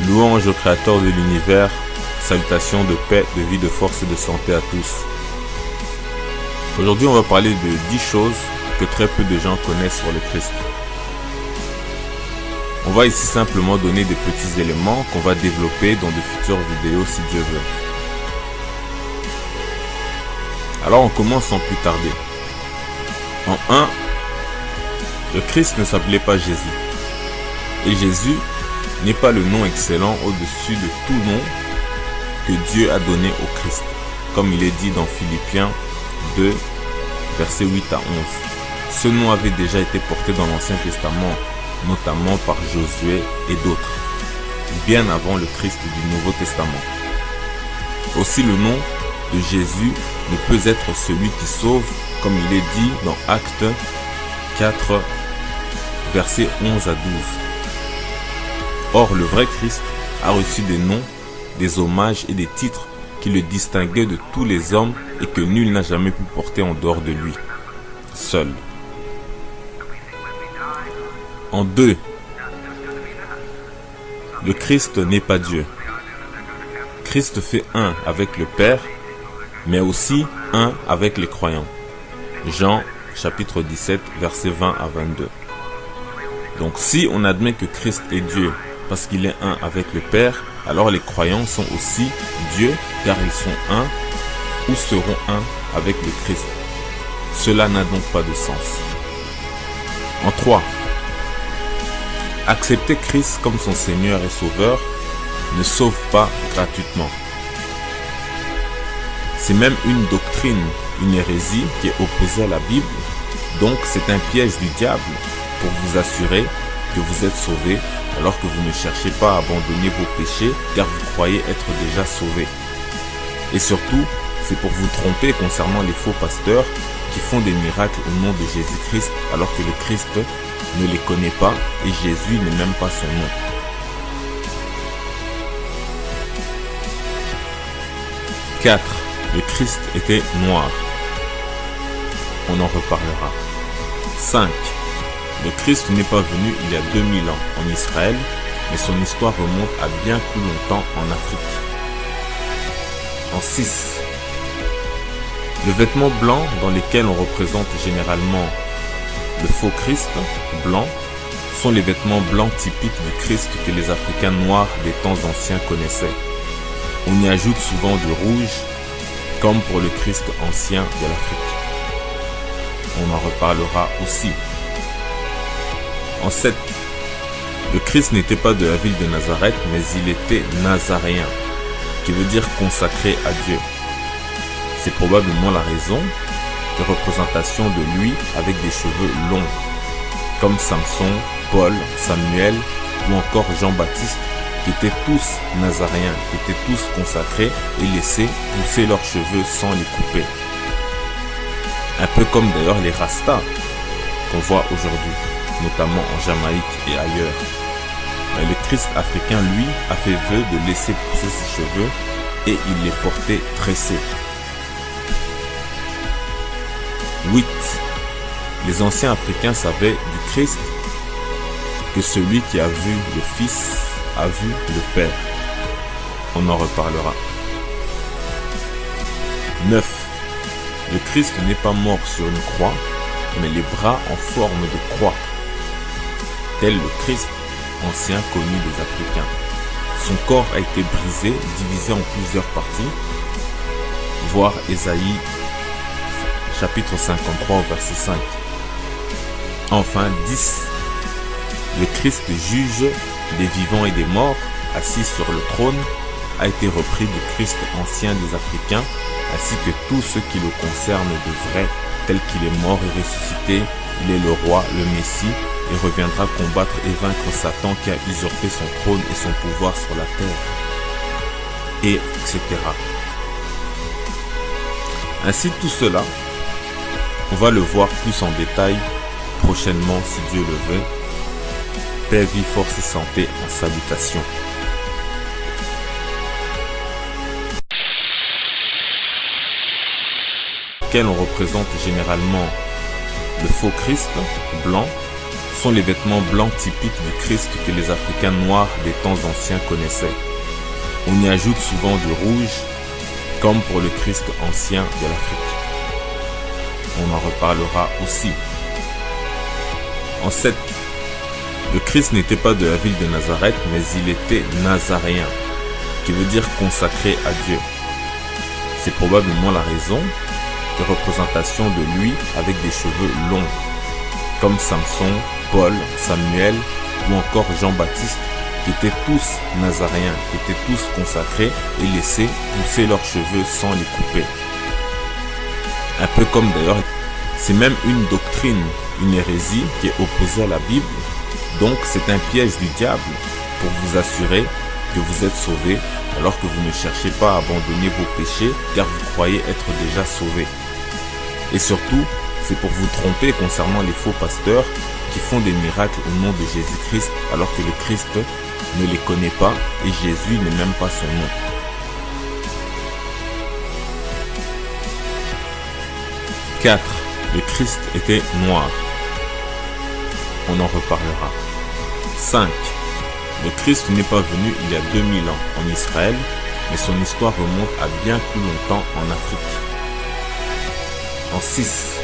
Louange au Créateur de l'univers, salutations de paix, de vie, de force et de santé à tous. Aujourd'hui, on va parler de 10 choses que très peu de gens connaissent sur le Christ. On va ici simplement donner des petits éléments qu'on va développer dans de futures vidéos si Dieu veut. Alors on commence sans plus tarder. En 1, le Christ ne s'appelait pas Jésus. Et Jésus n'est pas le nom excellent au-dessus de tout nom que Dieu a donné au Christ, comme il est dit dans Philippiens 2, versets 8 à 11. Ce nom avait déjà été porté dans l'Ancien Testament, notamment par Josué et d'autres, bien avant le Christ du Nouveau Testament. Aussi le nom de Jésus ne peut être celui qui sauve, comme il est dit dans Actes 4, versets 11 à 12. Or, le vrai Christ a reçu des noms, des hommages et des titres qui le distinguaient de tous les hommes et que nul n'a jamais pu porter en dehors de lui, seul. En 2, le Christ n'est pas Dieu. Christ fait un avec le Père, mais aussi un avec les croyants. Jean chapitre 17, versets 20 à 22. Donc si on admet que Christ est Dieu parce qu'il est un avec le Père, alors les croyants sont aussi Dieu car ils sont un ou seront un avec le Christ. Cela n'a donc pas de sens. En 3, accepter Christ comme son Seigneur et Sauveur ne sauve pas gratuitement. C'est même une doctrine, une hérésie qui est opposée à la Bible. Donc c'est un piège du diable pour vous assurer que vous êtes sauvés alors que vous ne cherchez pas à abandonner vos péchés car vous croyez être déjà sauvés. Et surtout, c'est pour vous tromper concernant les faux pasteurs qui font des miracles au nom de Jésus-Christ alors que le Christ ne les connaît pas et Jésus n'est même pas son nom. 4. Le Christ était noir. On en reparlera. 5. Le Christ n'est pas venu il y a 2000 ans en Israël, mais son histoire remonte à bien plus longtemps en Afrique. En 6. Le vêtement blanc dans lesquels on représente généralement le faux Christ, blanc, sont les vêtements blancs typiques du Christ que les Africains noirs des temps anciens connaissaient. On y ajoute souvent du rouge, comme pour le Christ ancien de l'Afrique. On en reparlera aussi. En 7, le Christ n'était pas de la ville de Nazareth, mais il était nazaréen, qui veut dire consacré à Dieu. C'est probablement la raison de représentation de lui avec des cheveux longs, comme Samson, Paul, Samuel ou encore Jean-Baptiste, qui étaient tous nazaréens, qui étaient tous consacrés et laissaient pousser leurs cheveux sans les couper. Un peu comme d'ailleurs les Rastas qu'on voit aujourd'hui, notamment en Jamaïque et ailleurs. Mais le Christ africain, lui, a fait vœu de laisser pousser ses cheveux et il les portait tressés. 8. Les anciens Africains savaient du Christ que celui qui a vu le Fils a vu le Père. On en reparlera. 9. Le Christ n'est pas mort sur une croix, mais les bras en forme de croix, tel le Christ ancien connu des Africains. Son corps a été brisé, divisé en plusieurs parties, voir Ésaïe chapitre 53 verset 5. Enfin 10. Le Christ juge des vivants et des morts, assis sur le trône, a été repris du Christ ancien des Africains, ainsi que tout ce qui le concerne de vrai, tel qu'il est mort et ressuscité, il est le roi, le Messie, et reviendra combattre et vaincre Satan qui a usurpé son trône et son pouvoir sur la terre, et etc. Ainsi tout cela, on va le voir plus en détail prochainement si Dieu le veut. Paix, vie, force et santé en salutation. On représente généralement le faux Christ blanc, sont les vêtements blancs typiques du Christ que les Africains noirs des temps anciens connaissaient. On y ajoute souvent du rouge, comme pour le Christ ancien de l'Afrique. On en reparlera aussi. En 7, le Christ n'était pas de la ville de Nazareth, mais il était nazaréen, qui veut dire consacré à Dieu. C'est probablement la raison de représentation de lui avec des cheveux longs, comme Samson, Paul, Samuel ou encore Jean-Baptiste, qui étaient tous nazaréens, qui étaient tous consacrés et laissaient pousser leurs cheveux sans les couper. Un peu comme d'ailleurs, c'est même une doctrine, une hérésie qui est opposée à la Bible, donc c'est un piège du diable pour vous assurer que vous êtes sauvés alors que vous ne cherchez pas à abandonner vos péchés car vous croyez être déjà sauvés. Et surtout, c'est pour vous tromper concernant les faux pasteurs qui font des miracles au nom de Jésus-Christ alors que le Christ ne les connaît pas et Jésus n'est même pas son nom. « 4. Le Christ était noir. » On en reparlera. 5. Le Christ n'est pas venu il y a 2000 ans en Israël, mais son histoire remonte à bien plus longtemps en Afrique. En 6.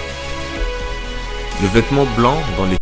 Le vêtement blanc dans les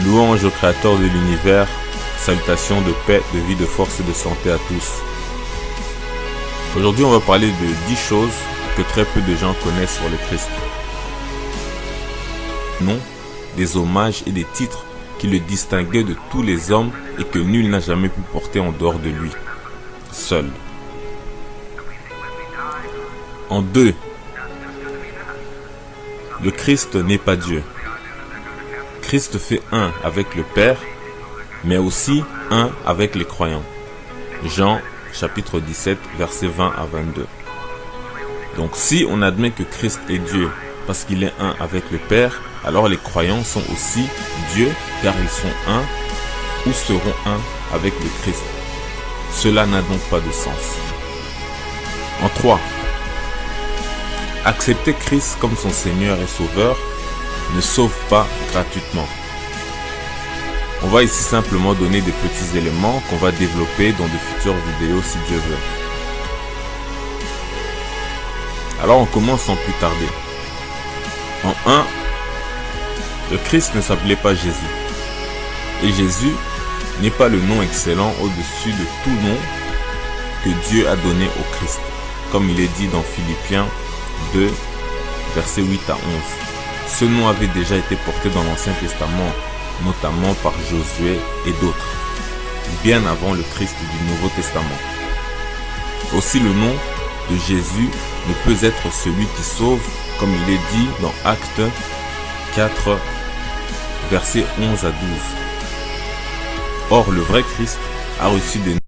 Louange au Créateur de l'univers, salutations de paix, de vie, de force et de santé à tous. Aujourd'hui, on va parler de 10 choses que très peu de gens connaissent sur le Christ. Non, des hommages et des titres qui le distinguaient de tous les hommes et que nul n'a jamais pu porter en dehors de lui, seul. En 2, le Christ n'est pas Dieu. Christ fait un avec le Père, mais aussi un avec les croyants. Jean chapitre 17, versets 20 à 22. Donc si on admet que Christ est Dieu parce qu'il est un avec le Père, alors les croyants sont aussi Dieu car ils sont un ou seront un avec le Christ. Cela n'a donc pas de sens. En 3, accepter Christ comme son Seigneur et Sauveur ne sauve pas gratuitement. On va ici simplement donner des petits éléments qu'on va développer dans de futures vidéos si Dieu veut. Alors on commence sans plus tarder. En 1, le Christ ne s'appelait pas Jésus. Et Jésus n'est pas le nom excellent au-dessus de tout nom que Dieu a donné au Christ, comme il est dit dans Philippiens 2, versets 8 à 11. Ce nom avait déjà été porté dans l'Ancien Testament, notamment par Josué et d'autres, bien avant le Christ du Nouveau Testament. Aussi le nom de Jésus ne peut être celui qui sauve, comme il est dit dans Actes 4, versets 11 à 12. Or, le vrai Christ a reçu des